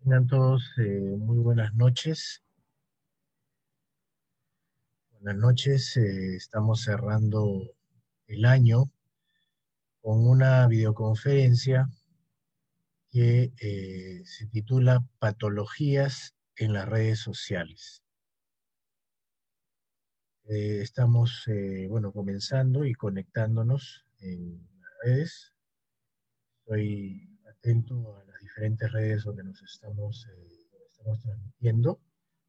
Tengan todos muy buenas noches. Buenas noches. Estamos cerrando el año con una videoconferencia que se titula Patologías en las redes sociales. Estamos, bueno, comenzando y conectándonos en las redes. Estoy atento a las diferentes redes donde estamos transmitiendo.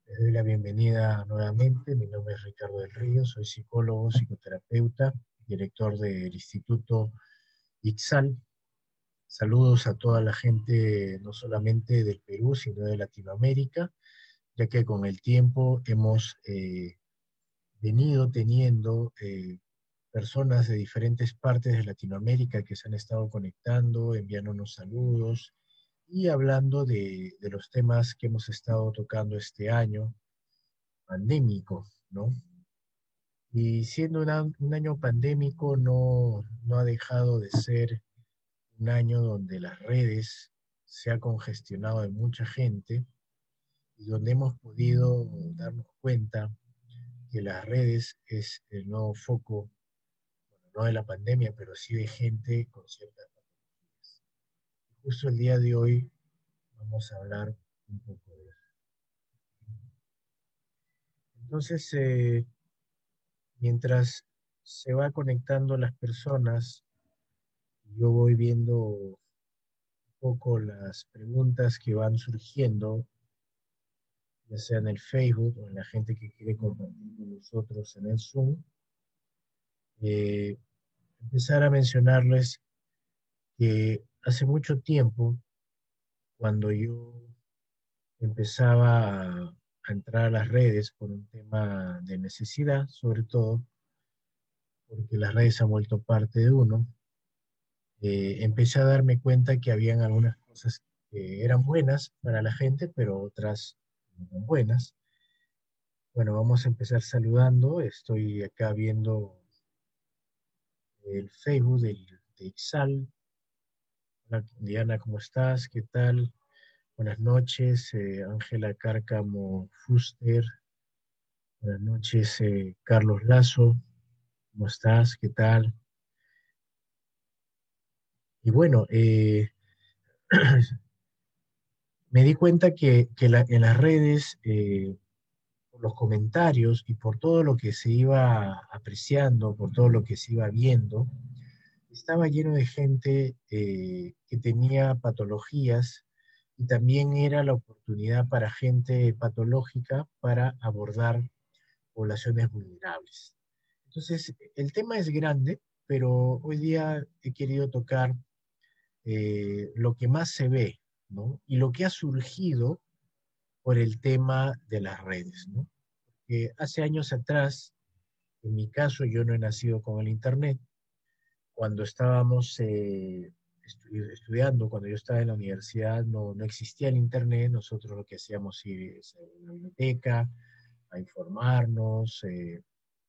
Les doy la bienvenida nuevamente. Mi nombre es Ricardo del Río, soy psicólogo, psicoterapeuta, director del Instituto ITSAL. Saludos a toda la gente, no solamente del Perú, sino de Latinoamérica, ya que con el tiempo hemos venido teniendo personas de diferentes partes de Latinoamérica que se han estado conectando, enviándonos saludos y hablando de los temas que hemos estado tocando este año pandémico, ¿no? Y siendo un año pandémico, no ha dejado de ser un año donde las redes se ha congestionado de mucha gente y donde hemos podido darnos cuenta que las redes es el nuevo foco, bueno, no de la pandemia, pero sí de gente con ciertas patologías. Justo el día de hoy vamos a hablar un poco de eso. Entonces, mientras se va conectando las personas, yo voy viendo un poco las preguntas que van surgiendo, ya sea en el Facebook o en la gente que quiere compartir con nosotros en el Zoom. Eh, Empezar a mencionarles que hace mucho tiempo, cuando yo empezaba a entrar a las redes por un tema de necesidad, sobre todo, porque las redes se han vuelto parte de uno, empecé a darme cuenta que habían algunas cosas que eran buenas para la gente, pero otras no tan buenas. Bueno, vamos a empezar saludando. Estoy acá viendo el Facebook de Ixal. Hola, Diana, ¿cómo estás? ¿Qué tal? Buenas noches, Ángela Cárcamo Fuster. Buenas noches, Carlos Lazo. ¿Cómo estás? ¿Qué tal? Y bueno, me di cuenta que en las redes, por los comentarios y por todo lo que se iba apreciando, por todo lo que se iba viendo, estaba lleno de gente que tenía patologías y también era la oportunidad para gente patológica para abordar poblaciones vulnerables. Entonces, el tema es grande, pero hoy día he querido tocar lo que más se ve, ¿no? Y lo que ha surgido por el tema de las redes, ¿no? Hace años atrás, en mi caso, yo no he nacido con el Internet. Cuando estábamos estudiando, cuando yo estaba en la universidad, no existía el Internet. Nosotros lo que hacíamos es ir a la biblioteca, a informarnos.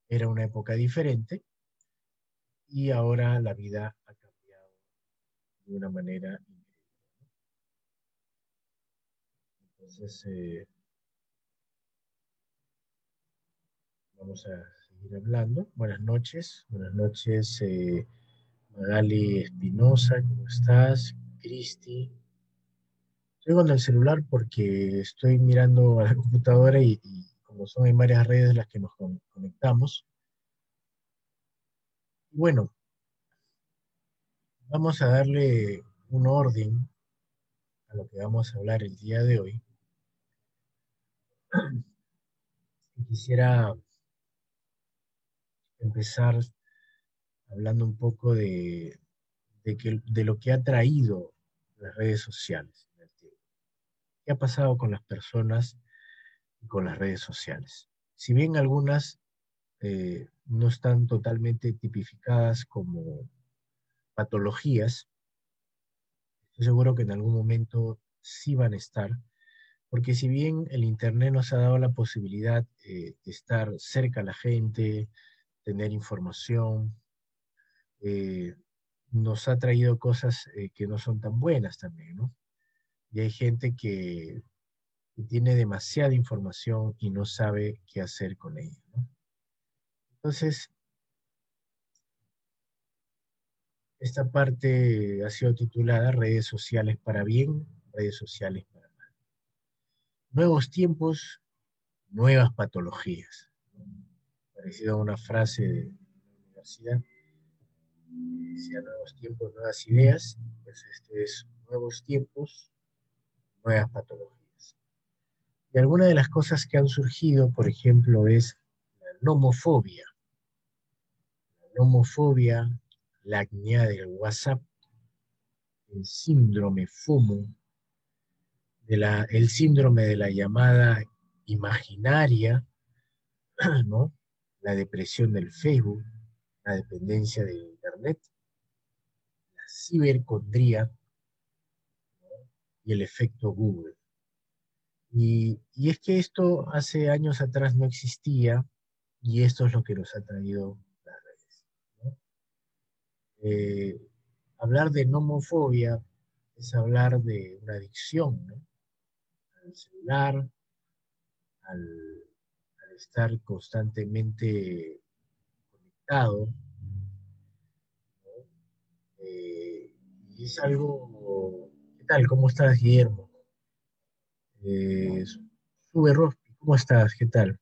Era una época diferente y ahora la vida ha cambiado de una manera increíble. Entonces, vamos a seguir hablando. Buenas noches, Magali Espinosa, ¿cómo estás? Cristi. Estoy con el celular porque estoy mirando a la computadora y como son en varias redes las que nos conectamos. Bueno, vamos a darle un orden a lo que vamos a hablar el día de hoy. Quisiera empezar hablando un poco de lo que ha traído las redes sociales en el tiempo. ¿Qué ha pasado con las personas y con las redes sociales? Si bien algunas no están totalmente tipificadas como patologías, estoy seguro que en algún momento sí van a estar, porque si bien el Internet nos ha dado la posibilidad de estar cerca a la gente, tener información, eh, nos ha traído cosas que no son tan buenas también, ¿no? y hay gente que tiene demasiada información y no sabe qué hacer con ella, ¿no? Entonces, esta parte ha sido titulada Redes sociales para bien, redes sociales para mal. Nuevos tiempos, nuevas patologías. Parecido a una frase de la universidad, que decía nuevos tiempos, nuevas ideas, pues este es nuevos tiempos, nuevas patologías. Y algunas de las cosas que han surgido, por ejemplo, es la nomofobia. La nomofobia, la acné del WhatsApp, el síndrome FOMO, el síndrome de la llamada imaginaria, ¿no? La depresión del Facebook, la dependencia del Internet, la cibercondría y el efecto Google. Y es que esto hace años atrás no existía y esto es lo que nos ha traído las redes, ¿no? Eh, Hablar de nomofobia es hablar de una adicción, ¿no? Al celular, al, al estar constantemente conectado, ¿no? Y es algo... ¿Qué tal? ¿Cómo estás, Guillermo? Eh, Sube Rospi, ¿cómo estás? ¿Qué tal?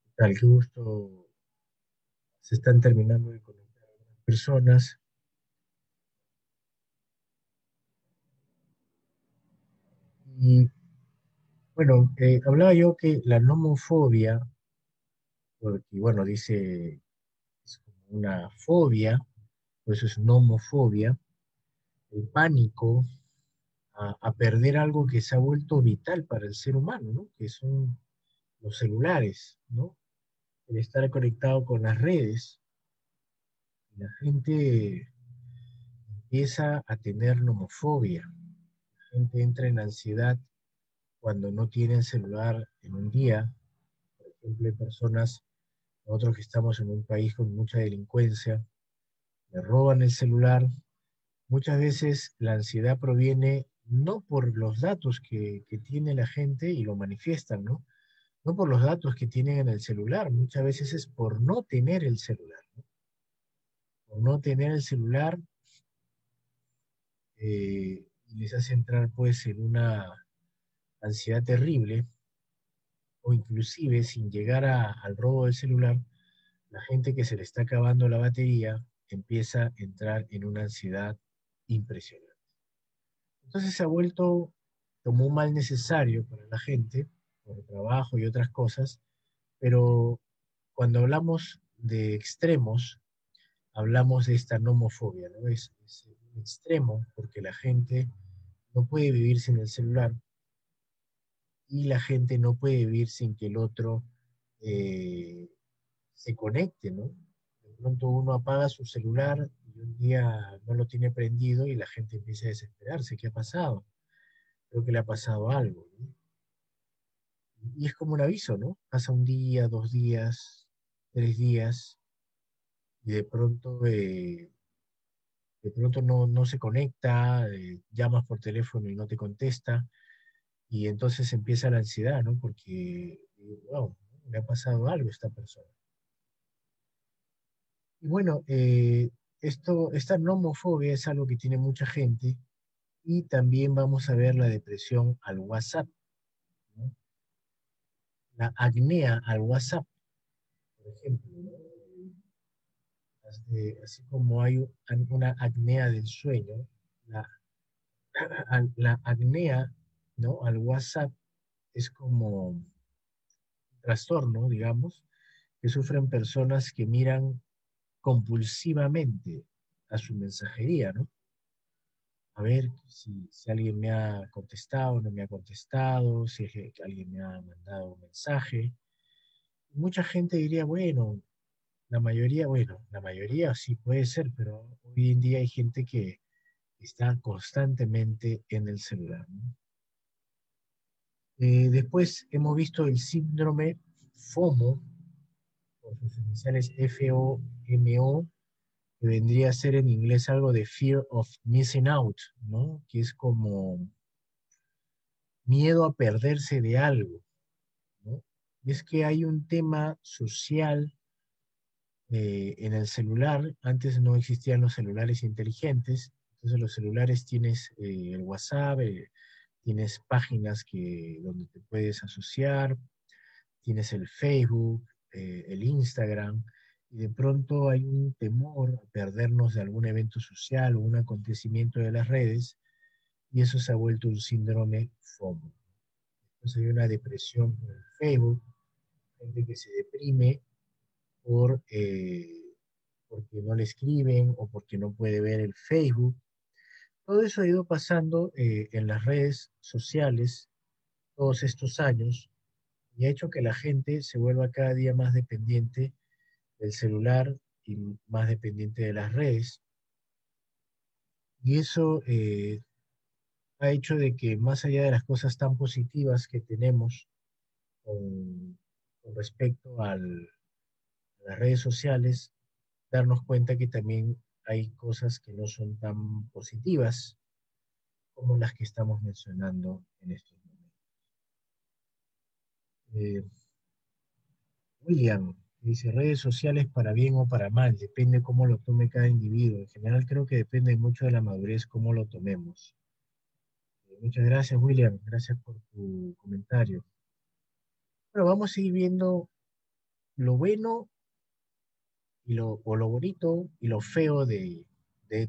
¿Qué tal? Qué gusto. Se están terminando de conectar algunas personas. Y bueno, hablaba yo que la nomofobia, porque bueno, dice, es como una fobia, por eso es nomofobia, el pánico a perder algo que se ha vuelto vital para el ser humano, ¿no? Que son los celulares, ¿no? El estar conectado con las redes. La gente empieza a tener nomofobia. La gente entra en ansiedad cuando no tienen celular en un día. Por ejemplo, hay personas, nosotros que estamos en un país con mucha delincuencia, le roban el celular. Muchas veces la ansiedad proviene no por los datos que tiene la gente y lo manifiestan, ¿no? No por los datos que tienen en el celular, muchas veces es por no tener el celular, ¿no? Por no tener el celular, les hace entrar pues en una ansiedad terrible, o inclusive sin llegar al robo del celular, la gente que se le está acabando la batería empieza a entrar en una ansiedad impresionante. Entonces se ha vuelto como un mal necesario para la gente, por el trabajo y otras cosas, pero cuando hablamos de extremos, hablamos de esta nomofobia, ¿no? Es un extremo porque la gente no puede vivir sin el celular y la gente no puede vivir sin que el otro eh, se conecte, ¿no? De pronto uno apaga su celular y un día no lo tiene prendido y la gente empieza a desesperarse. ¿Qué ha pasado? Creo que le ha pasado algo, ¿no? Y es como un aviso, ¿no? Pasa un día, 2 días, 3 días y de pronto no se conecta, llamas por teléfono y no te contesta y entonces empieza la ansiedad, ¿no? Porque, wow, le ha pasado algo a esta persona. Y bueno, esta nomofobia es algo que tiene mucha gente y también vamos a ver la depresión al WhatsApp, ¿no? La acnea al WhatsApp, por ejemplo, ¿no? Así como hay una acnea del sueño, la, la acnea, ¿no? Al WhatsApp es como un trastorno, digamos, que sufren personas que miran compulsivamente a su mensajería, ¿no? A ver si alguien me ha contestado, no me ha contestado, si es que alguien me ha mandado un mensaje. Mucha gente diría, bueno, la mayoría sí puede ser, pero hoy en día hay gente que está constantemente en el celular, ¿no? Después hemos visto el síndrome FOMO, por sus iniciales FOMO, que vendría a ser en inglés algo de Fear of Missing Out, ¿no? Que es como miedo a perderse de algo, ¿no? Y es que hay un tema social en el celular. Antes no existían los celulares inteligentes, entonces los celulares tienes el WhatsApp, tienes páginas donde te puedes asociar, tienes el Facebook, el Instagram, y de pronto hay un temor a perdernos de algún evento social o un acontecimiento de las redes, y eso se ha vuelto un síndrome FOMO. Entonces hay una depresión por el Facebook, gente que se deprime porque no le escriben o porque no puede ver el Facebook. Todo eso ha ido pasando en las redes sociales todos estos años y ha hecho que la gente se vuelva cada día más dependiente del celular y más dependiente de las redes. Y eso ha hecho de que más allá de las cosas tan positivas que tenemos con respecto a las redes sociales, darnos cuenta que también hay cosas que no son tan positivas como las que estamos mencionando en estos momentos. Eh, William dice, redes sociales para bien o para mal, depende cómo lo tome cada individuo. En general creo que depende mucho de la madurez, cómo lo tomemos. Muchas gracias, William. Gracias por tu comentario. Bueno, vamos a ir viendo lo bueno o lo bonito y lo feo de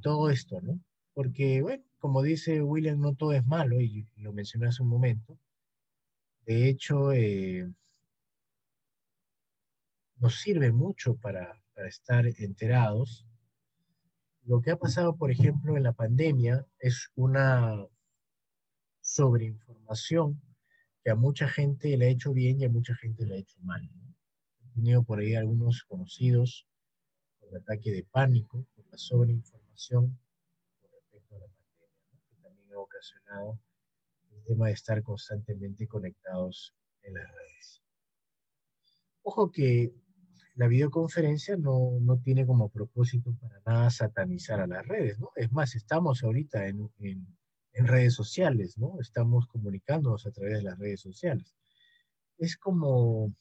todo esto, ¿no? Porque, bueno, como dice William, no todo es malo, y lo mencioné hace un momento. De hecho, nos sirve mucho para estar enterados. Lo que ha pasado, por ejemplo, en la pandemia es una sobreinformación que a mucha gente le ha hecho bien y a mucha gente le ha hecho mal, ¿no? He tenido por ahí algunos conocidos con ataque de pánico por la sobreinformación con respecto a la pandemia, ¿no? Que también ha ocasionado el tema de estar constantemente conectados en las redes. Ojo que la videoconferencia no tiene como propósito para nada satanizar a las redes, ¿no? Es más, estamos ahorita en redes sociales, ¿no? Estamos comunicándonos a través de las redes sociales. Es como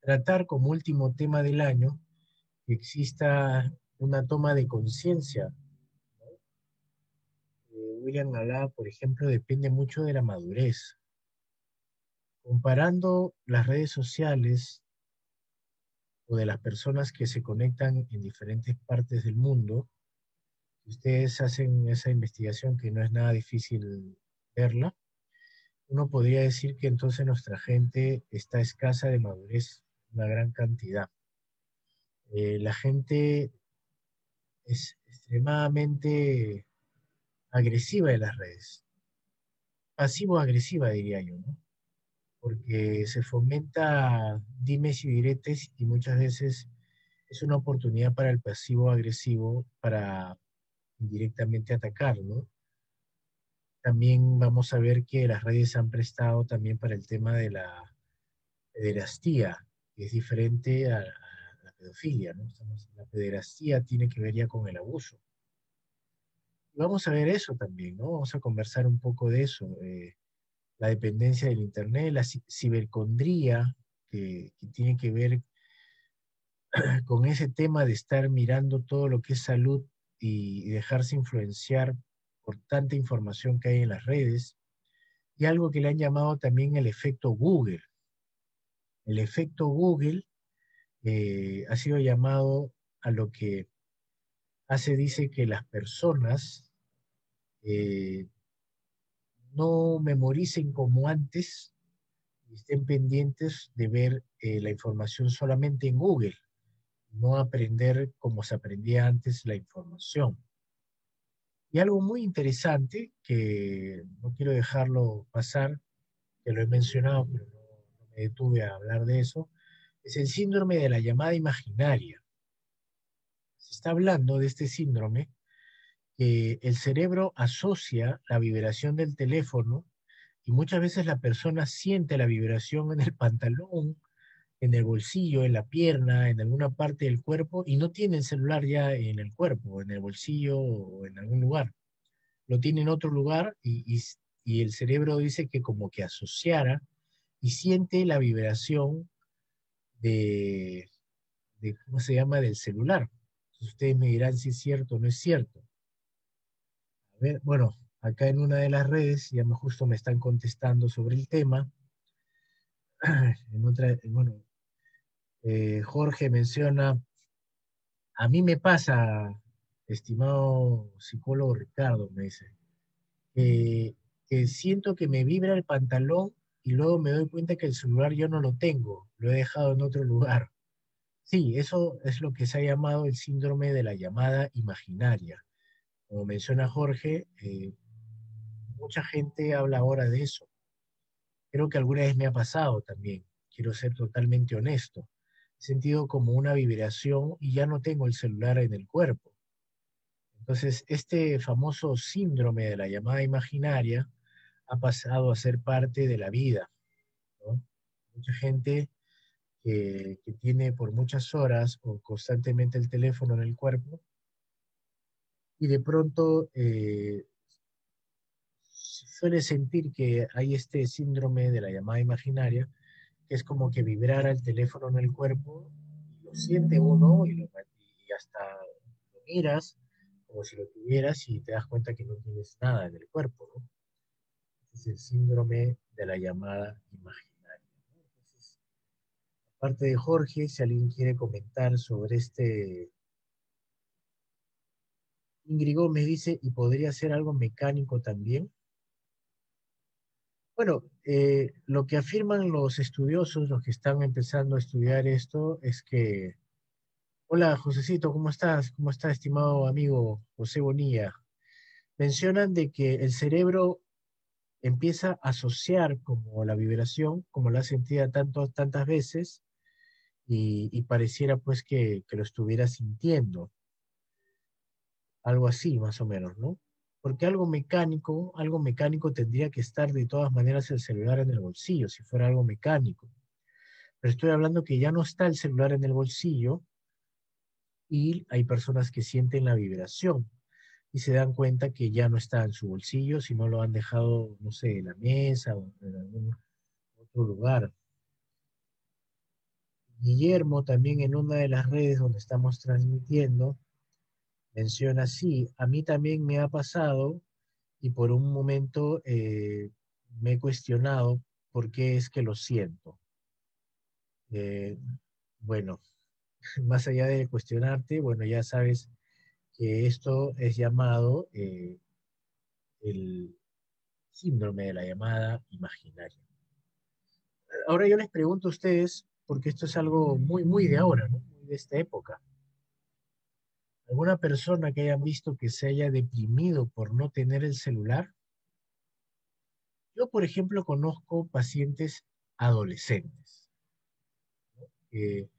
tratar como último tema del año que exista una toma de conciencia. William hablaba, por ejemplo, depende mucho de la madurez. Comparando las redes sociales o de las personas que se conectan en diferentes partes del mundo, si ustedes hacen esa investigación que no es nada difícil verla, uno podría decir que entonces nuestra gente está escasa de madurez, una gran cantidad. La gente es extremadamente agresiva en las redes, pasivo-agresiva diría yo, ¿no? Porque se fomenta dimes y diretes y muchas veces es una oportunidad para el pasivo-agresivo para indirectamente atacar, ¿no? También vamos a ver que las redes han prestado también para el tema de la pederastía, que es diferente a la pedofilia, ¿no? La pederastía tiene que ver ya con el abuso. Y vamos a ver eso también, ¿no? Vamos a conversar un poco de eso, la dependencia del Internet, la cibercondría, que tiene que ver con ese tema de estar mirando todo lo que es salud y dejarse influenciar por tanta información que hay en las redes, y algo que le han llamado también el efecto Google. El efecto Google ha sido llamado a lo que dice que las personas eh, no memoricen como antes y estén pendientes de ver la información solamente en Google, no aprender como se aprendía antes la información. Y algo muy interesante, que no quiero dejarlo pasar, que lo he mencionado, pero no me detuve a hablar de eso, es el síndrome de la llamada imaginaria. Se está hablando de este síndrome que el cerebro asocia la vibración del teléfono y muchas veces la persona siente la vibración en el pantalón, en el bolsillo, en la pierna, en alguna parte del cuerpo y no tiene el celular ya en el cuerpo, en el bolsillo o en algún lugar. Lo tiene en otro lugar y el cerebro dice que como que asociara y siente la vibración de, ¿cómo se llama?, del celular. Entonces ustedes me dirán si es cierto o no es cierto. A ver, bueno, acá en una de las redes ya justo me están contestando sobre el tema. En otra, bueno, Jorge menciona, a mí me pasa, estimado psicólogo Ricardo, me dice, que, que siento que me vibra el pantalón y luego me doy cuenta que el celular yo no lo tengo, lo he dejado en otro lugar. Sí, eso es lo que se ha llamado el síndrome de la llamada imaginaria. Como menciona Jorge, mucha gente habla ahora de eso. Creo que alguna vez me ha pasado también, quiero ser totalmente honesto. He sentido como una vibración y ya no tengo el celular en el cuerpo. Entonces, este famoso síndrome de la llamada imaginaria ha pasado a ser parte de la vida, ¿no? Mucha gente que tiene por muchas horas o constantemente el teléfono en el cuerpo y de pronto suele sentir que hay este síndrome de la llamada imaginaria, que es como que vibrara el teléfono en el cuerpo, y lo siente uno y hasta lo miras como si lo tuvieras y te das cuenta que no tienes nada en el cuerpo, ¿no? Es el síndrome de la llamada imaginaria, ¿no? Entonces, aparte de Jorge, si alguien quiere comentar sobre este, Ingrid Gómez dice, ¿y podría ser algo mecánico también? Bueno, lo que afirman los estudiosos, los que están empezando a estudiar esto, es que, hola Josecito, ¿cómo estás? ¿Cómo está, estimado amigo José Bonilla? Mencionan de que el cerebro empieza a asociar como la vibración, como la sentía tantas veces, y pareciera pues que lo estuviera sintiendo, algo así más o menos, ¿no? Porque algo mecánico tendría que estar de todas maneras el celular en el bolsillo, si fuera algo mecánico. Pero estoy hablando que ya no está el celular en el bolsillo y hay personas que sienten la vibración y se dan cuenta que ya no está en su bolsillo, sino lo han dejado, no sé, en la mesa o en algún otro lugar. Guillermo también en una de las redes donde estamos transmitiendo menciona, sí, a mí también me ha pasado y por un momento me he cuestionado por qué es que lo siento. Eh, bueno, más allá de cuestionarte, bueno, ya sabes que esto es llamado el síndrome de la llamada imaginaria. Ahora yo les pregunto a ustedes, porque esto es algo muy de ahora, ¿no? Muy de esta época. ¿Alguna persona que hayan visto que se haya deprimido por no tener el celular? Yo, por ejemplo, conozco pacientes adolescentes que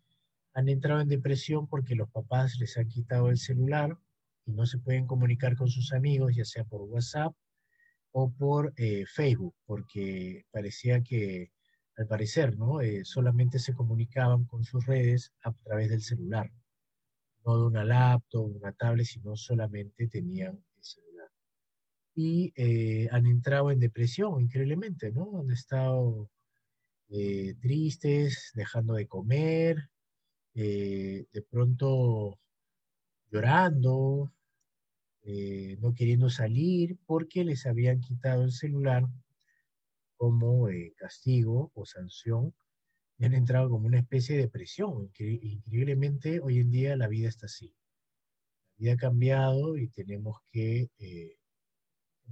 han entrado en depresión porque los papás les han quitado el celular y no se pueden comunicar con sus amigos, ya sea por WhatsApp o por Facebook, porque parecía que, al parecer, ¿no? Solamente se comunicaban con sus redes a través del celular, no de una laptop, una tablet, sino solamente tenían el celular. Y han entrado en depresión, increíblemente, ¿no? Han estado tristes, dejando de comer, de pronto llorando, no queriendo salir porque les habían quitado el celular como castigo o sanción y han entrado como una especie de depresión. Increíblemente, hoy en día la vida está así. La vida ha cambiado y tenemos que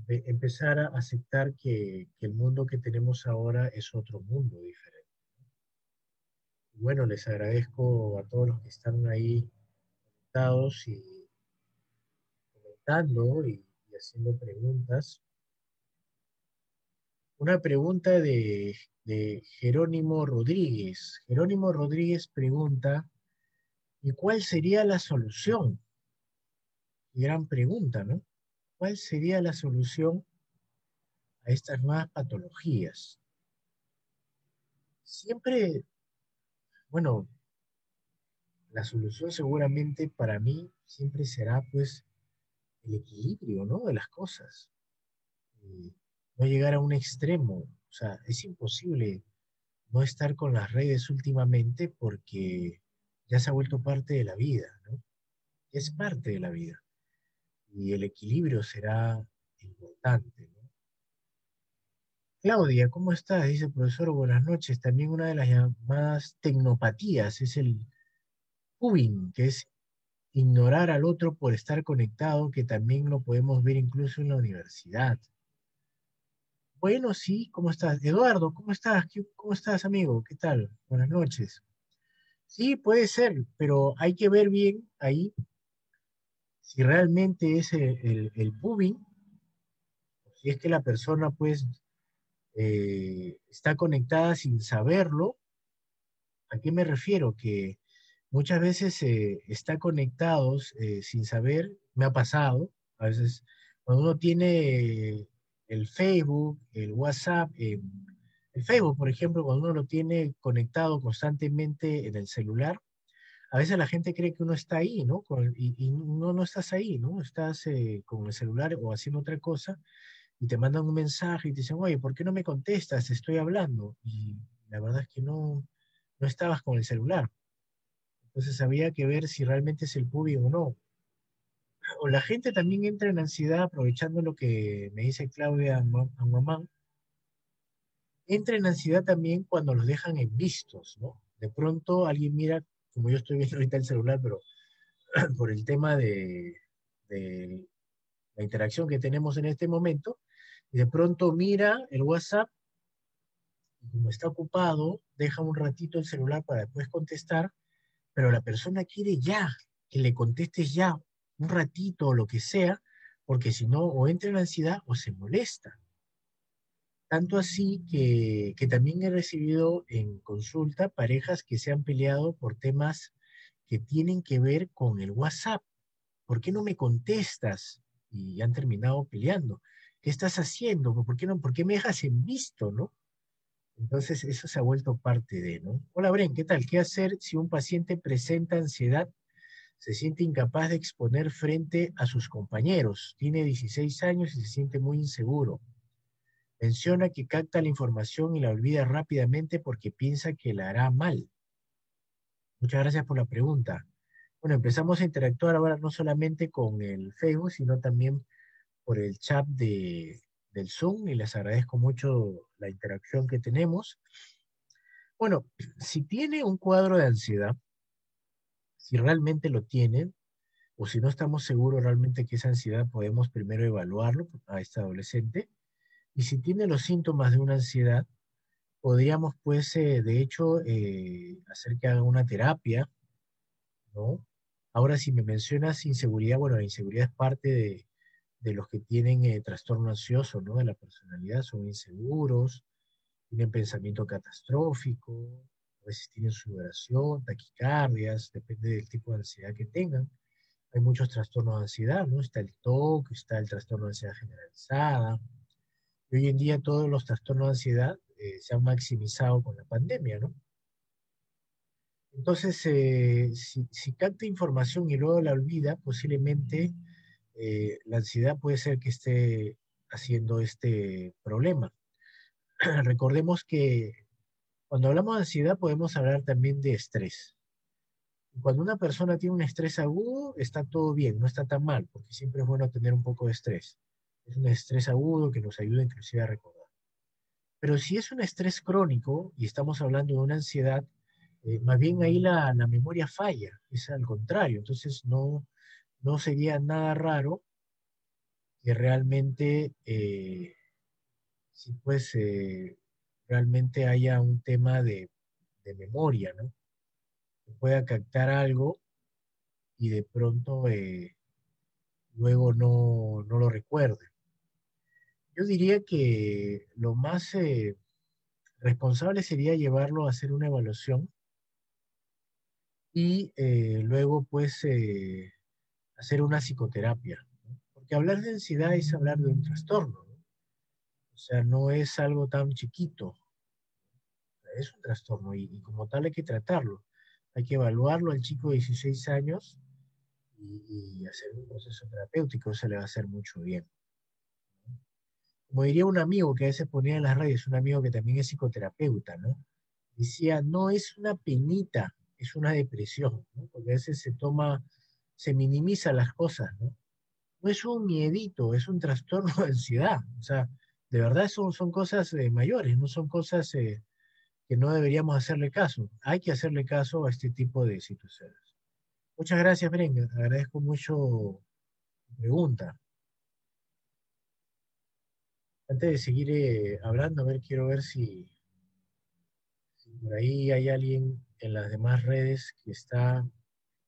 empezar a aceptar que el mundo que tenemos ahora es otro mundo diferente. Y bueno, les agradezco a todos los que están ahí conectados y comentando y haciendo preguntas. Una pregunta de Jerónimo Rodríguez. Jerónimo Rodríguez pregunta, ¿y cuál sería la solución? Y gran pregunta, ¿no? ¿Cuál sería la solución a estas nuevas patologías? Siempre, bueno, la solución seguramente para mí siempre será pues el equilibrio, ¿no? De las cosas. no llegar a un extremo. O sea, es imposible no estar con las redes últimamente porque ya se ha vuelto parte de la vida, ¿no? Es parte de la vida y el equilibrio será importante, ¿no? Claudia, ¿cómo estás? Dice el profesor, buenas noches. También una de las llamadas tecnopatías es el cubing, que es ignorar al otro por estar conectado, que también lo podemos ver incluso en la universidad. Bueno, sí, ¿cómo estás? Eduardo, ¿cómo estás? ¿Cómo estás, amigo? ¿Qué tal? Buenas noches. Sí, puede ser, pero hay que ver bien ahí si realmente es el pubbing, si es que la persona pues está conectada sin saberlo. ¿A qué me refiero? Que muchas veces está conectados sin saber, me ha pasado, a veces cuando uno tiene el Facebook, el WhatsApp, el Facebook, por ejemplo, cuando uno lo tiene conectado constantemente en el celular, a veces la gente cree que uno está ahí, ¿no? Y no, no estás ahí, ¿no? Estás con el celular o haciendo otra cosa y te mandan un mensaje y te dicen, oye, ¿por qué no me contestas? Te estoy hablando. Y la verdad es que no, no estabas con el celular. Entonces había que ver si realmente es el público o no. O la gente también entra en ansiedad, aprovechando lo que me dice Claudia Amamán, entra en ansiedad también cuando los dejan en vistos, ¿no? De pronto alguien mira, como yo estoy viendo ahorita el celular, pero por el tema de la interacción que tenemos en este momento, y de pronto mira el WhatsApp y como está ocupado, deja un ratito el celular para después contestar, pero la persona quiere ya, que le contestes ya, un ratito o lo que sea, porque si no, o entra en ansiedad o se molesta. Tanto así que también he recibido en consulta parejas que se han peleado por temas que tienen que ver con el WhatsApp. ¿Por qué no me contestas? Y han terminado peleando. ¿Qué estás haciendo? ¿Por qué no? ¿Por qué me dejas en visto, no? Entonces, eso se ha vuelto parte de, ¿no? Hola, Bren, ¿qué tal? ¿Qué hacer si un paciente presenta ansiedad, se siente incapaz de exponer frente a sus compañeros? Tiene 16 años y se siente muy inseguro. Menciona que capta la información y la olvida rápidamente porque piensa que la hará mal. Muchas gracias por la pregunta. Bueno, empezamos a interactuar ahora no solamente con el Facebook, sino también por el chat del Zoom y les agradezco mucho la interacción que tenemos. Bueno, si tiene un cuadro de ansiedad, si realmente lo tienen, o si no estamos seguros realmente que esa ansiedad, podemos primero evaluarlo a este adolescente. Y si tiene los síntomas de una ansiedad, podríamos, pues, de hecho, hacer que haga una terapia, ¿no? Ahora, si me mencionas inseguridad, bueno, la inseguridad es parte de los que tienen trastorno ansioso, ¿no? De la personalidad, son inseguros, tienen pensamiento catastrófico, a veces tienen sudoración, taquicardias, depende del tipo de ansiedad que tengan. Hay muchos trastornos de ansiedad, ¿no? Está el TOC, está el trastorno de ansiedad generalizada. Y hoy en día todos los trastornos de ansiedad se han maximizado con la pandemia, ¿no? Entonces, si capta información y luego la olvida, posiblemente la ansiedad puede ser que esté haciendo este problema. Recordemos que cuando hablamos de ansiedad podemos hablar también de estrés. Cuando una persona tiene un estrés agudo, está todo bien, no está tan mal, porque siempre es bueno tener un poco de estrés. Es un estrés agudo que nos ayuda inclusive a recordar. Pero si es un estrés crónico y estamos hablando de una ansiedad, más bien ahí la memoria falla, es al contrario. Entonces no, no sería nada raro que realmente, si pues realmente haya un tema de memoria, ¿no? Que pueda captar algo y de pronto luego no lo recuerde. Yo diría que lo más responsable sería llevarlo a hacer una evaluación y luego pues hacer una psicoterapia, ¿no? Porque hablar de ansiedad es hablar de un trastorno, ¿no? O sea, no es algo tan chiquito, es un trastorno y como tal hay que tratarlo. Hay que evaluarlo al chico de 16 años y hacer un proceso terapéutico, eso le va a hacer mucho bien. como diría un amigo que a veces ponía en las redes, un amigo que también es psicoterapeuta, ¿no? Decía, no es una penita, es una depresión, ¿no? Porque a veces se minimiza las cosas, ¿no? No es un miedito, es un trastorno de ansiedad. O sea, de verdad son cosas mayores, no son cosas que no deberíamos hacerle caso. Hay que hacerle caso a este tipo de situaciones. Muchas gracias, Brenga. Agradezco mucho tu pregunta. Antes de seguir hablando, a ver, quiero ver si por ahí hay alguien en las demás redes que está.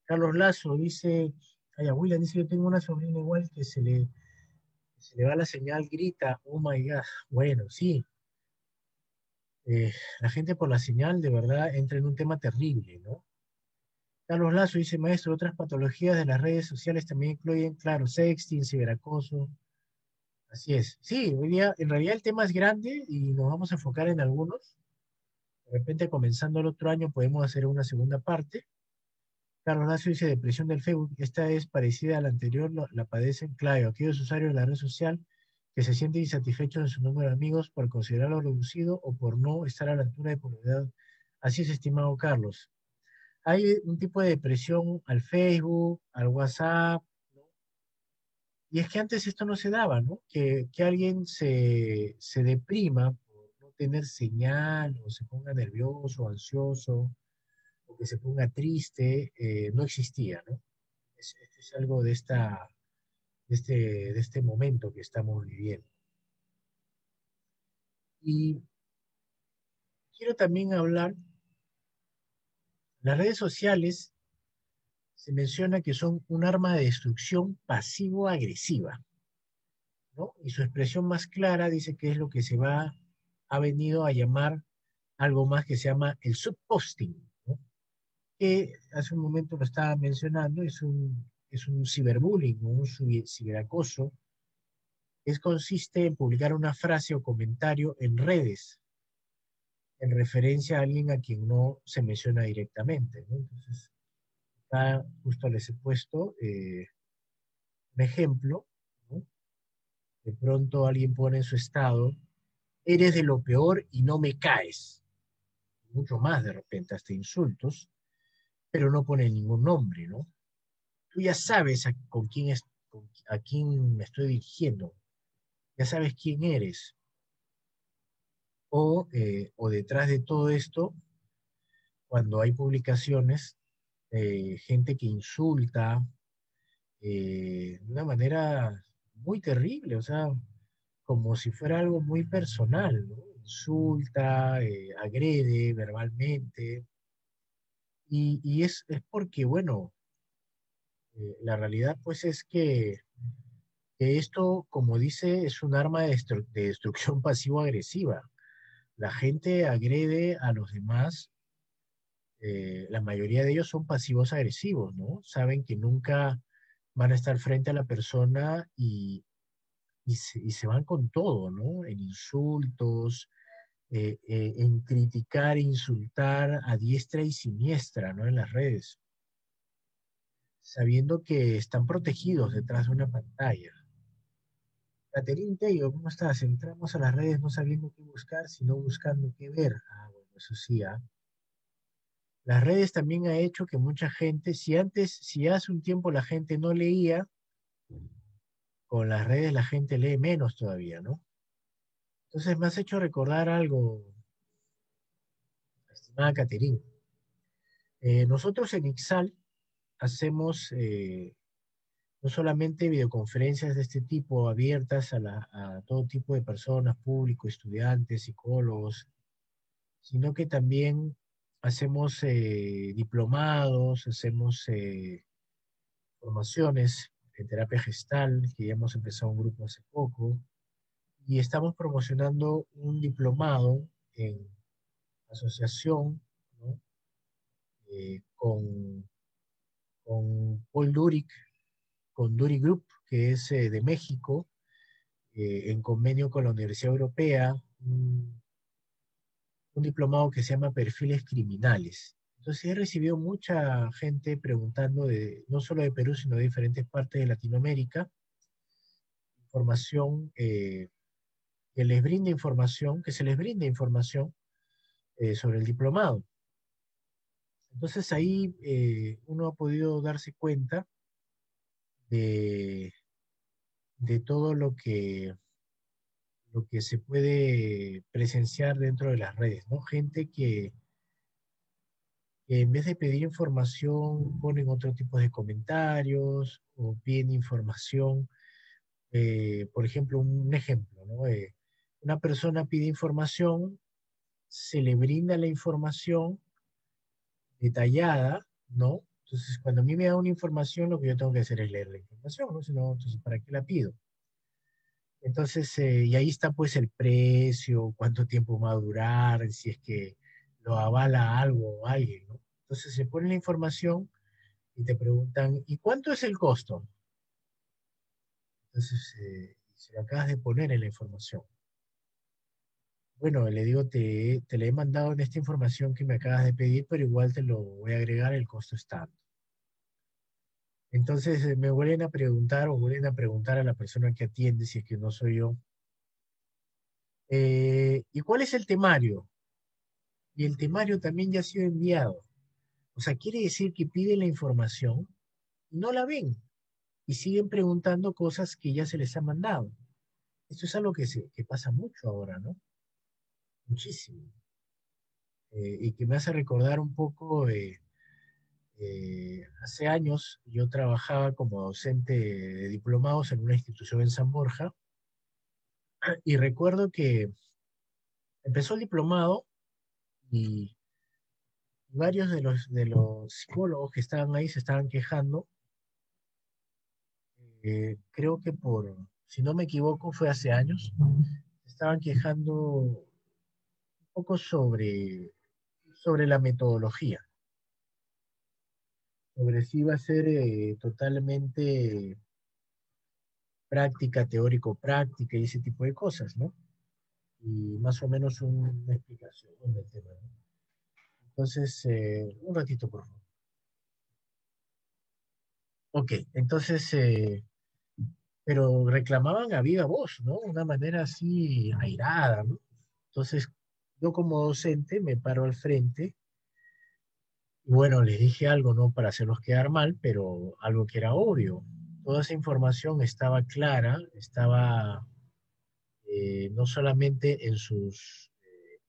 Carlos Lazo dice, ay, William dice, yo tengo una sobrina igual que se le va la señal, grita, oh my God. Bueno, sí, la gente por la señal de verdad entra en un tema terrible, ¿no? Carlos Lazo dice, maestro, otras patologías de las redes sociales también incluyen, claro, sexting, ciberacoso. Así es. Sí, hoy día en realidad el tema es grande y nos vamos a enfocar en algunos. De repente, comenzando el otro año, podemos hacer una segunda parte. Carlos Lazo dice, depresión del Facebook. Esta es parecida a la anterior, la padecen, claro, aquellos usuarios de la red social que se sienten insatisfechos en su número de amigos por considerarlo reducido o por no estar a la altura de popularidad. Así es, estimado Carlos. Hay un tipo de depresión al Facebook, al WhatsApp, ¿no? Y es que antes esto no se daba, ¿no? Que alguien se deprima por no tener señal, o se ponga nervioso, o ansioso, o que se ponga triste, no existía, ¿no? Es algo de este momento que estamos viviendo. Y quiero también hablar, las redes sociales se menciona que son un arma de destrucción pasivo-agresiva, ¿no? Y su expresión más clara dice que es lo que ha venido a llamar algo más que se llama el subposting, ¿no? Que hace un momento lo estaba mencionando, es un ciberbullying o un ciberacoso, consiste en publicar una frase o comentario en redes en referencia a alguien a quien no se menciona directamente, ¿no? Entonces, acá justo les he puesto un ejemplo, ¿no? De pronto alguien pone en su estado, eres de lo peor y no me caes. Mucho más de repente, hasta insultos, pero no pone ningún nombre, ¿no? Tú ya sabes a quién me estoy dirigiendo, ya sabes quién eres. O detrás de todo esto, cuando hay publicaciones, gente que insulta de una manera muy terrible, o sea, como si fuera algo muy personal, ¿no? Insulta, agrede verbalmente, es porque, bueno, la realidad pues es que esto, como dice, es un arma de destrucción pasivo-agresiva. La gente agrede a los demás, la mayoría de ellos son pasivos agresivos, ¿no? Saben que nunca van a estar frente a la persona y se van con todo, ¿no? En insultos, en criticar, insultar a diestra y siniestra, ¿no? En las redes, sabiendo que están protegidos detrás de una pantalla. Caterín Tello, ¿cómo estás? Entramos a las redes no sabiendo qué buscar, sino buscando qué ver. Ah, bueno, eso sí, ¿ah? Las redes también ha hecho que mucha gente, si hace un tiempo la gente no leía, con las redes la gente lee menos todavía, ¿no? Entonces me has hecho recordar algo, estimada Caterín. Nosotros en Ixal hacemos no solamente videoconferencias de este tipo abiertas a todo tipo de personas, público, estudiantes, psicólogos, sino que también hacemos diplomados, hacemos formaciones en terapia gestal, que ya hemos empezado un grupo hace poco, y estamos promocionando un diplomado en asociación, ¿no? Con Paul Durick, con Durick Group, que es de México, en convenio con la Universidad Europea, un diplomado que se llama Perfiles Criminales. Entonces he recibido mucha gente preguntando no solo de Perú, sino de diferentes partes de Latinoamérica, información que les brinde información, que se les brinde información sobre el diplomado. Entonces ahí uno ha podido darse cuenta de, de todo lo que se puede presenciar dentro de las redes, ¿no? Gente que en vez de pedir información ponen otro tipo de comentarios o piden información. Por ejemplo, un ejemplo, ¿no? Una persona pide información, se le brinda la información detallada, ¿no? Entonces, cuando a mí me da una información, lo que yo tengo que hacer es leer la información, ¿no? Si no, entonces, ¿para qué la pido? Entonces, y ahí está pues el precio, cuánto tiempo va a durar, si es que lo avala algo o alguien, ¿no? Entonces se pone la información y te preguntan, ¿y cuánto es el costo? Entonces, se lo acabas de poner en la información. Bueno, le digo, te le he mandado en esta información que me acabas de pedir, pero igual te lo voy a agregar, el costo es tanto. Entonces me vuelven a preguntar o vuelven a preguntar a la persona que atiende, si es que no soy yo, ¿y cuál es el temario? Y el temario también ya ha sido enviado. O sea, quiere decir que piden la información y no la ven y siguen preguntando cosas que ya se les ha mandado. Esto es algo que pasa mucho ahora, ¿no? Muchísimo. Y que me hace recordar un poco, hace años yo trabajaba como docente de diplomados en una institución en San Borja y recuerdo que empezó el diplomado y varios de los psicólogos que estaban ahí se estaban quejando. Creo que si no me equivoco, fue hace años, se estaban quejando un poco sobre la metodología, sobre si iba a ser totalmente práctica, teórico-práctica y ese tipo de cosas, ¿no? Y más o menos una explicación del tema, ¿no? Entonces, un ratito, por favor. Ok, entonces, pero reclamaban a viva voz, ¿no? Una manera así airada, ¿no? Entonces, yo como docente me paro al frente y bueno, les dije algo, ¿no? Para hacerlos quedar mal, pero algo que era obvio. Toda esa información estaba clara, estaba no solamente en sus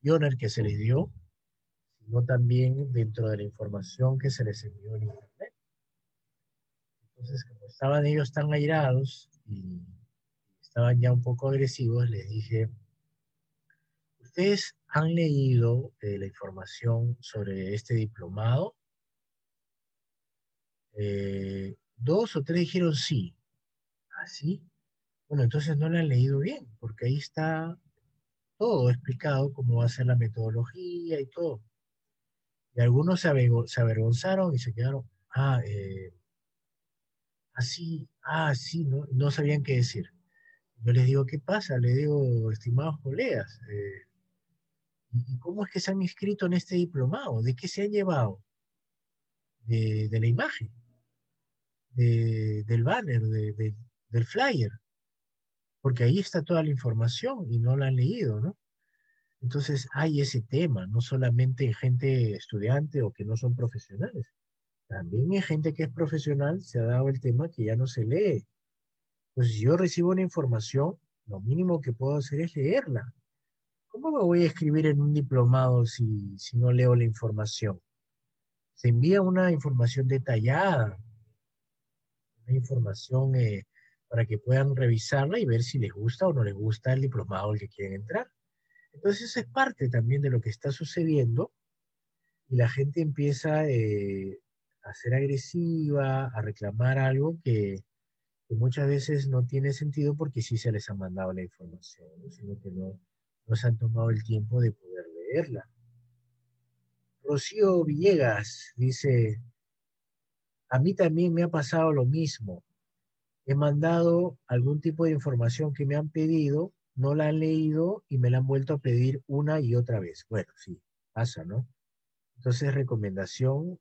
pioner que se les dio, sino también dentro de la información que se les envió en Internet. Entonces, como estaban ellos tan airados y estaban ya un poco agresivos, les dije, ¿ustedes han leído la información sobre este diplomado? Dos o tres dijeron sí. ¿Así? Bueno, entonces no la han leído bien, porque ahí está todo explicado, cómo va a ser la metodología y todo. Y algunos se avergonzaron y se quedaron, así, sí, no sabían qué decir. Yo les digo, ¿qué pasa? Les digo, estimados colegas, ¿y cómo es que se han inscrito en este diplomado? ¿De qué se han llevado? De la imagen, del banner, del flyer, porque ahí está toda la información y no la han leído, ¿no? Entonces hay ese tema, no solamente en gente estudiante o que no son profesionales, también hay gente que es profesional, se ha dado el tema que ya no se lee. Pues si yo recibo una información, lo mínimo que puedo hacer es leerla. ¿Cómo me voy a escribir en un diplomado si no leo la información? Se envía una información detallada, una información para que puedan revisarla y ver si les gusta o no les gusta el diplomado al que quieren entrar. Entonces, eso es parte también de lo que está sucediendo y la gente empieza a ser agresiva, a reclamar algo que muchas veces no tiene sentido porque sí se les ha mandado la información, ¿no? Sino que no se han tomado el tiempo de poder leerla. Rocío Villegas dice, a mí también me ha pasado lo mismo. He mandado algún tipo de información que me han pedido, no la han leído y me la han vuelto a pedir una y otra vez. Bueno, sí, pasa, ¿no? Entonces, recomendación,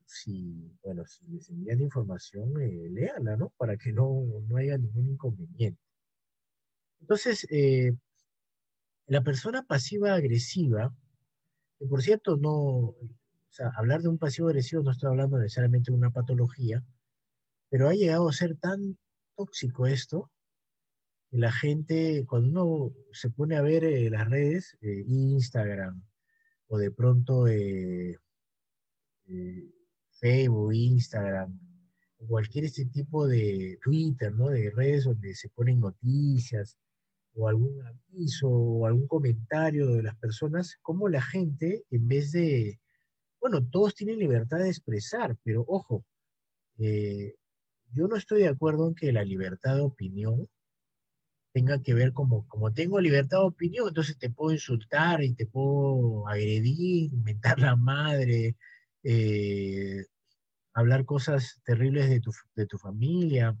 bueno, si les envían información, léala, ¿no? Para que no haya ningún inconveniente. Entonces, La persona pasiva agresiva, que por cierto no, o sea, hablar de un pasivo agresivo no estoy hablando necesariamente de una patología, pero ha llegado a ser tan tóxico esto que la gente, cuando uno se pone a ver las redes, Instagram, o de pronto eh, Facebook, Instagram, o cualquier este tipo de Twitter, ¿no? De redes donde se ponen noticias, o algún aviso, o algún comentario de las personas, como la gente, en vez de, bueno, todos tienen libertad de expresar, pero ojo, eh, yo no estoy de acuerdo en que la libertad de opinión tenga que ver como tengo libertad de opinión, entonces te puedo insultar y te puedo agredir, mentar la madre, eh, hablar cosas terribles de tu familia.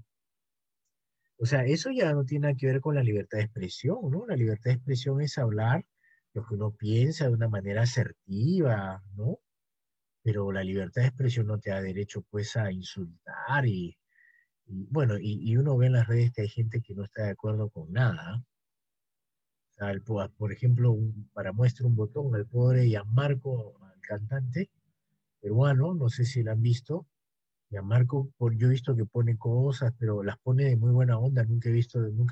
O sea, eso ya no tiene nada que ver con la libertad de expresión, ¿no? La libertad de expresión es hablar lo que uno piensa de una manera asertiva, ¿no? Pero la libertad de expresión no te da derecho, pues, a insultar bueno, y uno ve en las redes que hay gente que no está de acuerdo con nada. O sea, por ejemplo, para muestra un botón, el pobre Gianmarco, el cantante peruano, no sé si lo han visto. Gianmarco, yo he visto que pone cosas, pero las pone de muy buena onda, nunca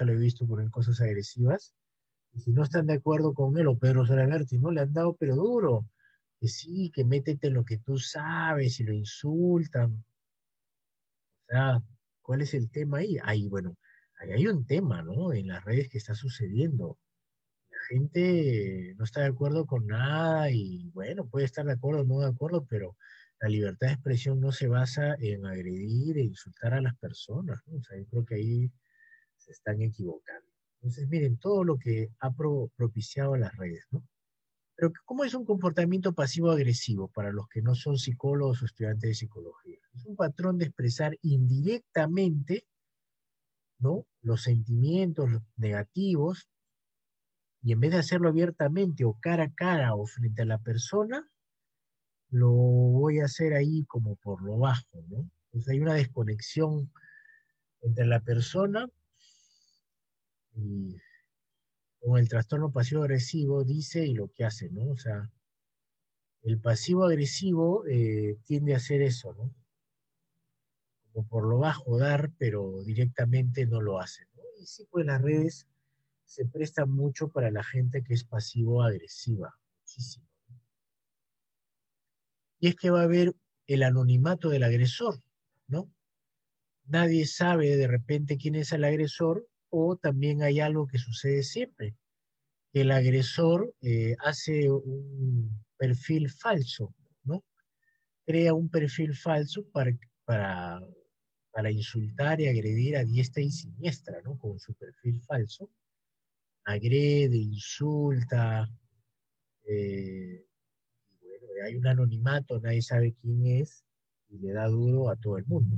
lo he visto poner cosas agresivas. Y si no están de acuerdo con él, o Pedro Saraberti, ¿no? Le han dado pero duro. Que sí, que métete en lo que tú sabes y lo insultan. O sea, ¿cuál es el tema ahí? Ahí, bueno, ahí hay un tema, ¿no? En las redes que está sucediendo. La gente no está de acuerdo con nada y, bueno, puede estar de acuerdo o no de acuerdo, pero la libertad de expresión no se basa en agredir e insultar a las personas, ¿no? O sea, yo creo que ahí se están equivocando. Entonces, miren, todo lo que ha propiciado las redes, ¿no? Pero ¿cómo es un comportamiento pasivo-agresivo para los que no son psicólogos o estudiantes de psicología? Es un patrón de expresar indirectamente, ¿no? Los sentimientos negativos y en vez de hacerlo abiertamente o cara a cara o frente a la persona, lo voy a hacer ahí como por lo bajo, ¿no? Entonces hay una desconexión entre la persona y con el trastorno pasivo-agresivo dice y lo que hace, ¿no? O sea, el pasivo-agresivo tiende a hacer eso, ¿no? Como por lo bajo dar, pero directamente no lo hace, ¿no? Y sí, pues las redes se prestan mucho para la gente que es pasivo-agresiva, muchísimo. Y es que va a haber el anonimato del agresor, ¿no? Nadie sabe de repente quién es el agresor o también hay algo que sucede siempre, que el agresor hace un perfil falso, ¿no? Crea un perfil falso para, para insultar y agredir a diestra y siniestra, ¿no? Con su perfil falso. Agrede, insulta, eh, y bueno, hay un anonimato, nadie sabe quién es y le da duro a todo el mundo.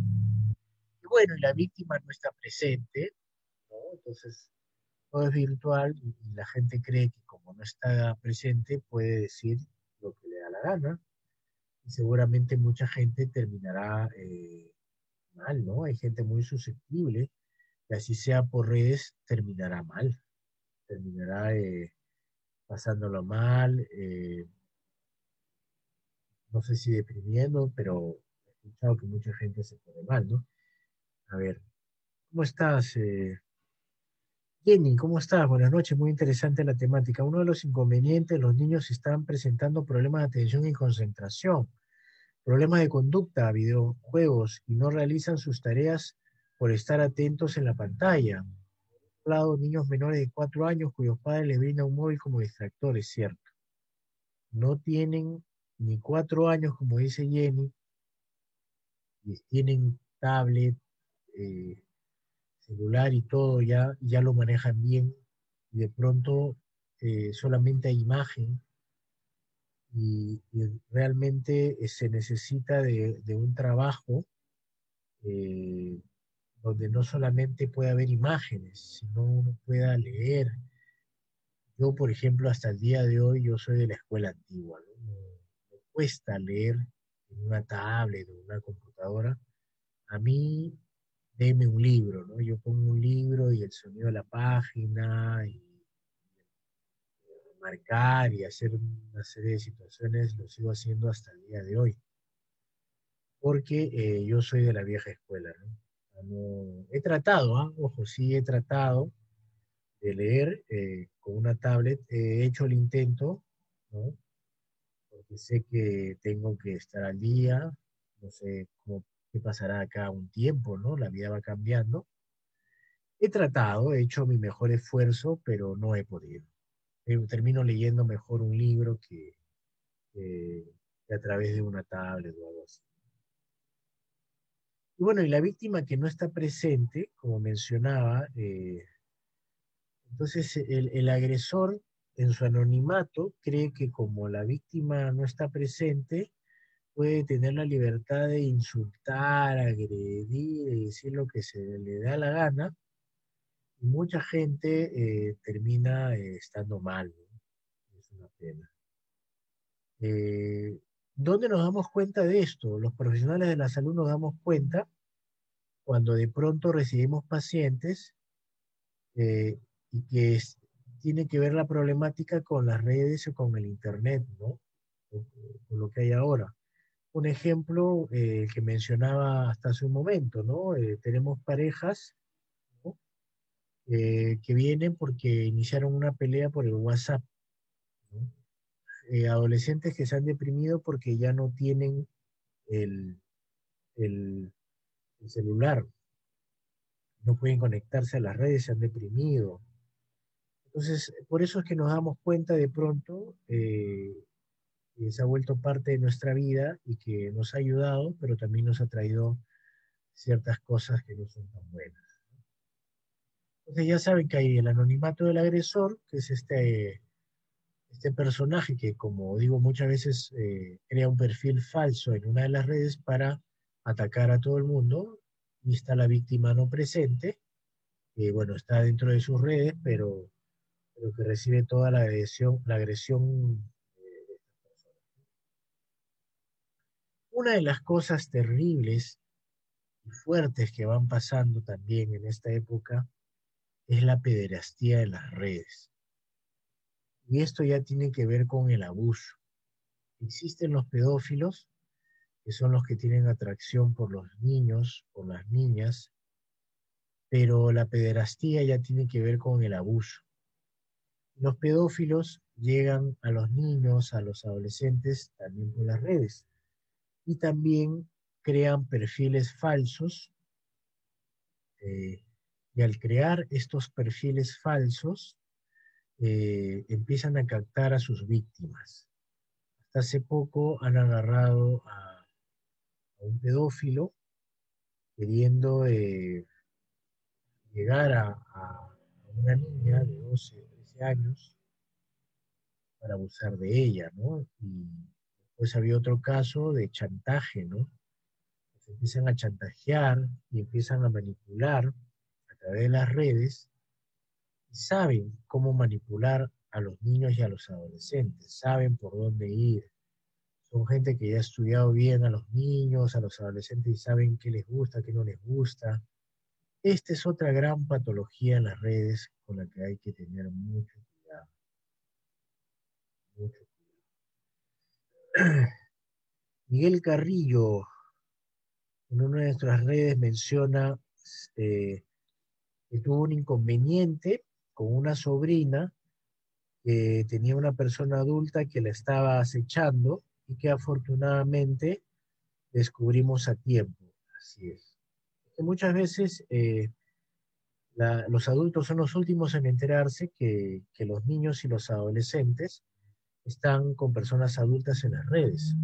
Y bueno, y la víctima no está presente, ¿no? Entonces, todo es virtual y la gente cree que como no está presente puede decir lo que le da la gana y seguramente mucha gente terminará mal, ¿no? Hay gente muy susceptible que así sea por redes terminará mal, terminará pasándolo mal, no sé si deprimiendo, pero he escuchado que mucha gente se pone mal, ¿no? A ver, ¿cómo estás? Jenny, ¿cómo estás? Buenas noches, muy interesante la temática. Uno de los inconvenientes, los niños están presentando problemas de atención y concentración, problemas de conducta, videojuegos y no realizan sus tareas por estar atentos en la pantalla. Por un lado, niños menores de 4 años cuyos padres les brindan un móvil como distractor, es cierto. No tienen ni 4 años, como dice Jenny, y tienen tablet, eh, celular y todo, ya lo manejan bien, y de pronto solamente hay imagen y realmente se necesita de un trabajo eh, donde no solamente puede haber imágenes, sino uno pueda leer. Yo, por ejemplo, hasta el día de hoy, yo soy de la escuela antigua, ¿no? Me cuesta leer en una tablet o una computadora. A mí, deme un libro, ¿no? Yo pongo un libro y el sonido de la página y marcar y hacer una serie de situaciones, lo sigo haciendo hasta el día de hoy, porque yo soy de la vieja escuela, ¿no? O sea, he tratado, ¿ah? Ojo, sí he tratado de leer con una tablet, he hecho el intento, ¿no? Porque sé que tengo que estar al día, no sé cómo, qué pasará acá un tiempo, ¿no? La vida va cambiando. He tratado, he hecho mi mejor esfuerzo, pero no he podido. Termino leyendo mejor un libro que- que a través de una tablet o algo así. Y bueno, y la víctima que no está presente, como mencionaba, entonces el agresor en su anonimato cree que como la víctima no está presente, puede tener la libertad de insultar, agredir y decir lo que se le da la gana, y mucha gente termina estando mal, ¿no? Es una pena. Eh, ¿Dónde nos damos cuenta de esto? Los profesionales de la salud nos damos cuenta cuando de pronto recibimos pacientes eh, y que tiene que ver la problemática con las redes o con el Internet, ¿no? Con lo que hay ahora. Un ejemplo que mencionaba hasta hace un momento, ¿no? Tenemos parejas, ¿no? Que vienen porque iniciaron una pelea por el WhatsApp, ¿no? Adolescentes que se han deprimido porque ya no tienen el, el, el celular, no pueden conectarse a las redes, se han deprimido. Entonces, por eso es que nos damos cuenta de pronto que se ha vuelto parte de nuestra vida y que nos ha ayudado, pero también nos ha traído ciertas cosas que no son tan buenas. Entonces ya saben que hay el anonimato del agresor, que es este personaje que, como digo, muchas veces crea un perfil falso en una de las redes para atacar a todo el mundo, y está la víctima no presente, que bueno, está dentro de sus redes, pero que recibe toda la agresión de estas personas. Una de las cosas terribles y fuertes que van pasando también en esta época es la pederastía de las redes. Y esto ya tiene que ver con el abuso. Existen los pedófilos, que son los que tienen atracción por los niños, por las niñas, pero la pederastía ya tiene que ver con el abuso. Los pedófilos llegan a los niños, a los adolescentes, también por las redes. Y también crean perfiles falsos, eh, y al crear estos perfiles falsos, empiezan a captar a sus víctimas. Hasta hace poco han agarrado a un pedófilo queriendo llegar a una niña de 12, 13 años para abusar de ella, ¿no? Y después había otro caso de chantaje, ¿no? Se empiezan a chantajear y empiezan a manipular a través de las redes y saben cómo manipular a los niños y a los adolescentes, saben por dónde ir. Son gente que ya ha estudiado bien a los niños, a los adolescentes y saben qué les gusta, qué no les gusta. Esta es otra gran patología en las redes con la que hay que tener mucho cuidado, mucho cuidado. Miguel Carrillo, en una de nuestras redes, menciona eh, que tuvo un inconveniente con una sobrina que tenía una persona adulta que la estaba acechando y que afortunadamente descubrimos a tiempo. Así es. Que muchas veces los adultos son los últimos en enterarse que los niños y los adolescentes están con personas adultas en las redes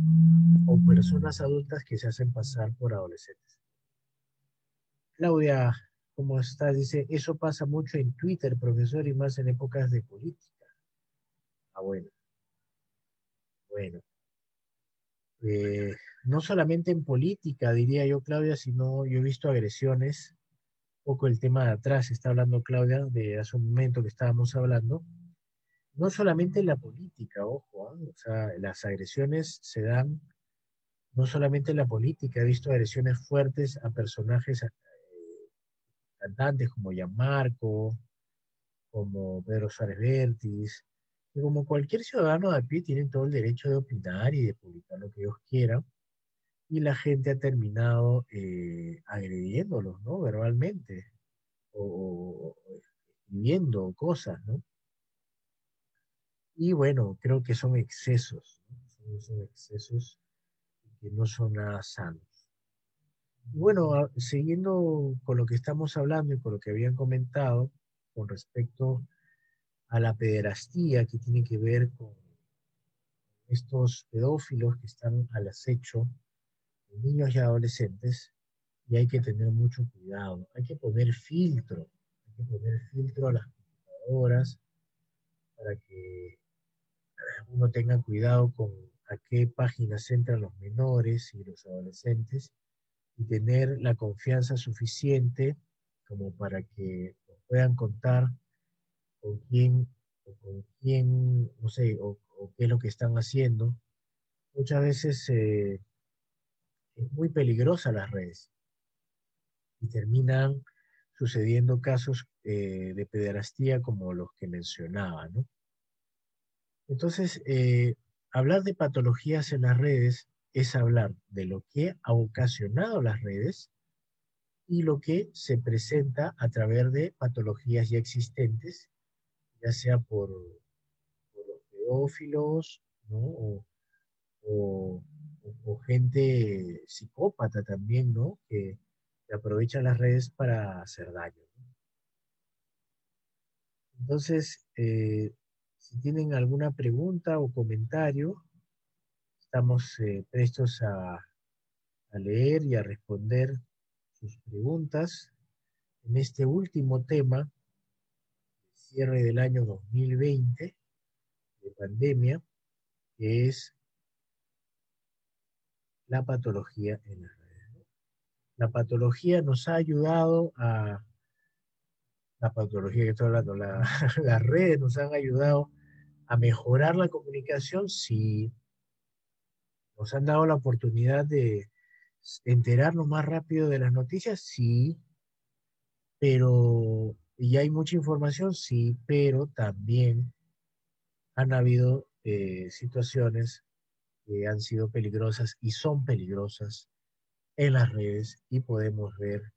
o personas adultas que se hacen pasar por adolescentes. Claudia, ¿cómo estás? Dice, eso pasa mucho en Twitter, profesor, y más en épocas de política. Ah, bueno, bueno. No solamente en política, diría yo, Claudia, sino yo he visto agresiones, un poco el tema de atrás, está hablando Claudia, de hace un momento que estábamos hablando, no solamente en la política, ojo, ¿ah? O sea, las agresiones se dan no solamente en la política, he visto agresiones fuertes a personajes cantantes como Gianmarco, como Pedro Suárez Vértiz, que como cualquier ciudadano de a pie tienen todo el derecho de opinar y de publicar lo que ellos quieran, y la gente ha terminado agrediéndolos, ¿no? Verbalmente, o escribiendo cosas, ¿no? Y bueno, creo que son excesos, ¿no? Son excesos que no son nada sanos. Y bueno, siguiendo con lo que estamos hablando y con lo que habían comentado con respecto a la pederastía que tiene que ver con estos pedófilos que están al acecho de niños y adolescentes, y hay que tener mucho cuidado, hay que poner filtro a las computadoras para que uno tenga cuidado con a qué páginas entran los menores y los adolescentes y tener la confianza suficiente como para que nos puedan contar con quién, no sé, o qué es lo que están haciendo. Muchas veces es muy peligrosa las redes y terminan sucediendo casos de pederastía como los que mencionaba, ¿no? Entonces, hablar de patologías en las redes es hablar de lo que ha ocasionado las redes y lo que se presenta a través de patologías ya existentes, ya sea por los pedófilos, ¿no? O, o gente psicópata también, ¿no? Que aprovecha las redes para hacer daño, ¿no? Entonces, si tienen alguna pregunta o comentario, estamos prestos a leer y a responder sus preguntas en este último tema, cierre del año 2020 de pandemia, que es la patología en las redes. La patología nos ha ayudado la patología que estoy hablando, las redes nos han ayudado a mejorar la comunicación, sí, nos han dado la oportunidad de enterarnos más rápido de las noticias, sí, pero, y hay mucha información, sí, pero también han habido situaciones que han sido peligrosas y son peligrosas en las redes y podemos ver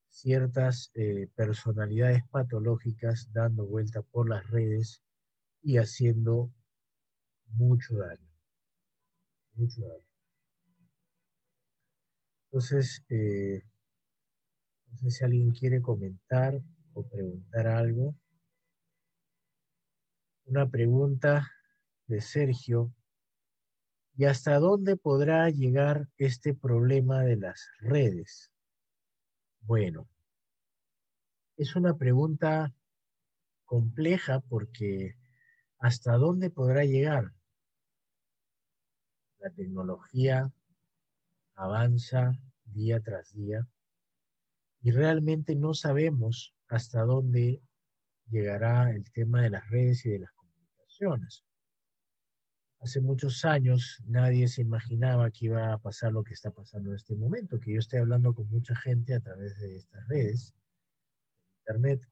ciertas personalidades patológicas dando vuelta por las redes y haciendo mucho daño, mucho daño. Entonces, no sé si alguien quiere comentar o preguntar algo. Una pregunta de Sergio. ¿Y hasta dónde podrá llegar este problema de las redes? Bueno, es una pregunta compleja porque ¿hasta dónde podrá llegar? La tecnología avanza día tras día y realmente no sabemos hasta dónde llegará el tema de las redes y de las comunicaciones. Hace muchos años nadie se imaginaba que iba a pasar lo que está pasando en este momento, que yo esté hablando con mucha gente a través de estas redes, internet,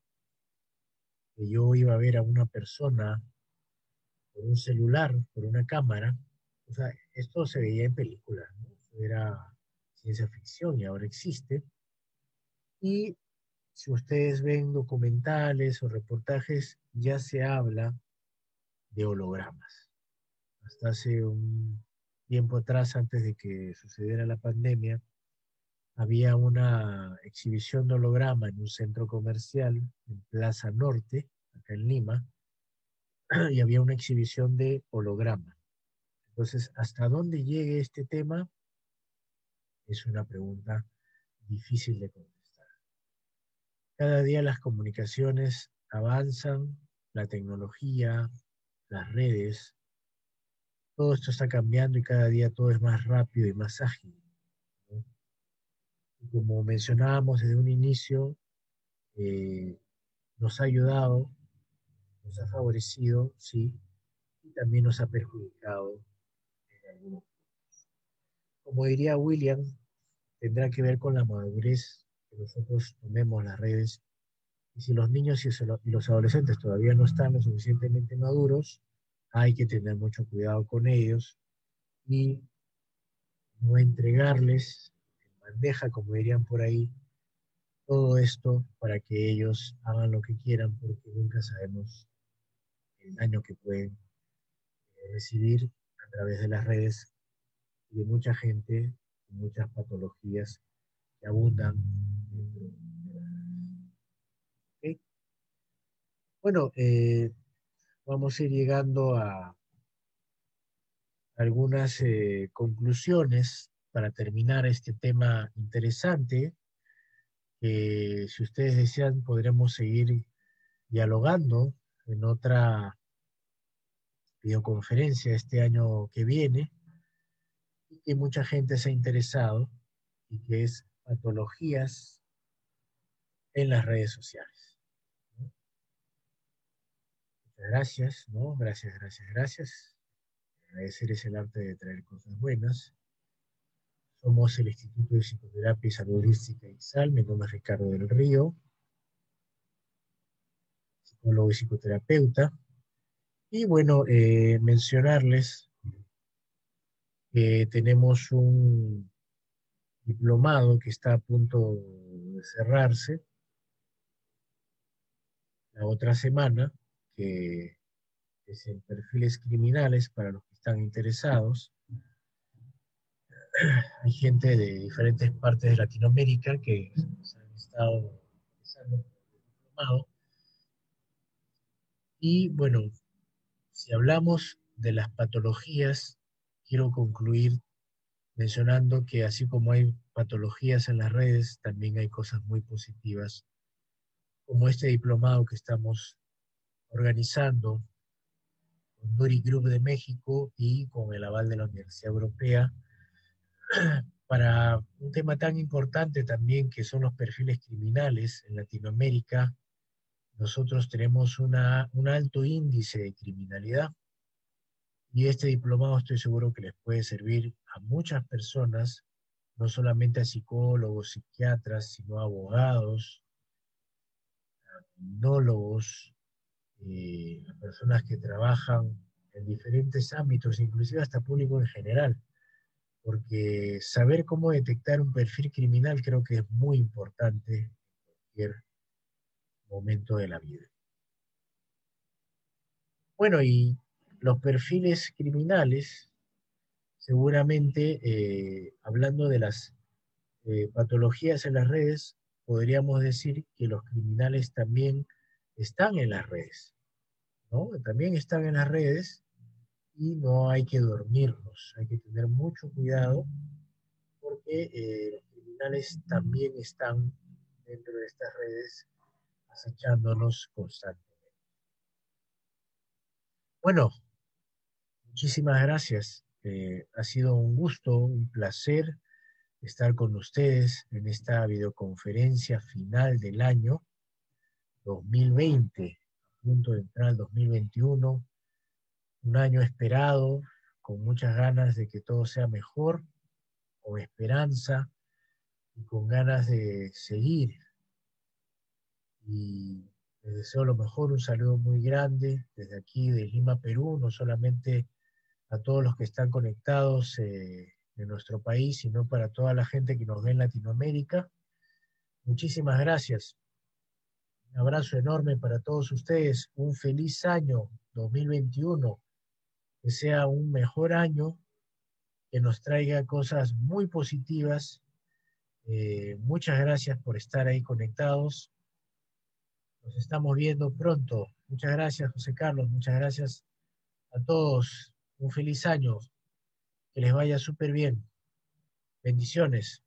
que yo iba a ver a una persona por un celular, por una cámara. O sea, esto se veía en películas, ¿no? Era ciencia ficción y ahora existe. Y si ustedes ven documentales o reportajes, ya se habla de hologramas. Hasta hace un tiempo atrás, antes de que sucediera la pandemia, había una exhibición de holograma en un centro comercial en Plaza Norte, acá en Lima, y había una exhibición de holograma. Entonces, ¿hasta dónde llegue este tema? Es una pregunta difícil de contestar. Cada día las comunicaciones avanzan, la tecnología, las redes, todo esto está cambiando y cada día todo es más rápido y más ágil, ¿no? Y como mencionábamos desde un inicio, eh, nos ha ayudado, nos ha favorecido, sí, y también nos ha perjudicado en algunos. Como diría William, tendrá que ver con la madurez que nosotros tomemos las redes. Y si los niños y los adolescentes todavía no están lo suficientemente maduros, hay que tener mucho cuidado con ellos y no entregarles en bandeja, como dirían por ahí, todo esto para que ellos hagan lo que quieran, porque nunca sabemos el daño que pueden recibir a través de las redes y de mucha gente, muchas patologías que abundan dentro de las redes. ¿Ok? Bueno, vamos a ir llegando a algunas conclusiones para terminar este tema interesante, que si ustedes desean podremos seguir dialogando en otra videoconferencia este año que viene, y que mucha gente se ha interesado, y que es patologías en las redes sociales. ¿No? Muchas gracias, ¿no? Gracias, gracias, gracias. Agradecer es el arte de traer cosas buenas. Somos el Instituto de Psicoterapia y Salud Holística IXAL. Mi nombre es Ricardo del Río, psicólogo y psicoterapeuta. Y bueno, mencionarles que tenemos un diplomado que está a punto de cerrarse la otra semana, que es en perfiles criminales para los que están interesados. Hay gente de diferentes partes de Latinoamérica que se han estado interesando por el diplomado. Y bueno, si hablamos de las patologías, quiero concluir mencionando que así como hay patologías en las redes, también hay cosas muy positivas, como este diplomado que estamos organizando con Duri Group de México y con el aval de la Universidad Europea, para un tema tan importante también que son los perfiles criminales en Latinoamérica. Nosotros tenemos un alto índice de criminalidad, y este diplomado estoy seguro que les puede servir a muchas personas, no solamente a psicólogos, psiquiatras, sino a abogados, criminólogos, a personas que trabajan en diferentes ámbitos, inclusive hasta público en general, porque saber cómo detectar un perfil criminal creo que es muy importante en cualquier momento de la vida. Bueno, y los perfiles criminales, seguramente, hablando de las patologías en las redes, podríamos decir que los criminales también están en las redes, ¿no? También están en las redes, y no hay que dormirnos, hay que tener mucho cuidado, porque los criminales también están dentro de estas redes acechándonos constantemente. Bueno, muchísimas gracias. Ha sido un gusto, un placer estar con ustedes en esta videoconferencia final del año 2020, a punto de entrar al 2021, un año esperado, con muchas ganas de que todo sea mejor, con esperanza y con ganas de seguir. Y les deseo lo mejor, un saludo muy grande desde aquí de Lima, Perú, no solamente a todos los que están conectados en nuestro país, sino para toda la gente que nos ve en Latinoamérica. Muchísimas gracias. Un abrazo enorme para todos ustedes. Un feliz año 2021. Que sea un mejor año, que nos traiga cosas muy positivas. Muchas gracias por estar ahí conectados. Nos estamos viendo pronto. Muchas gracias, José Carlos. Muchas gracias a todos. Un feliz año. Que les vaya súper bien. Bendiciones.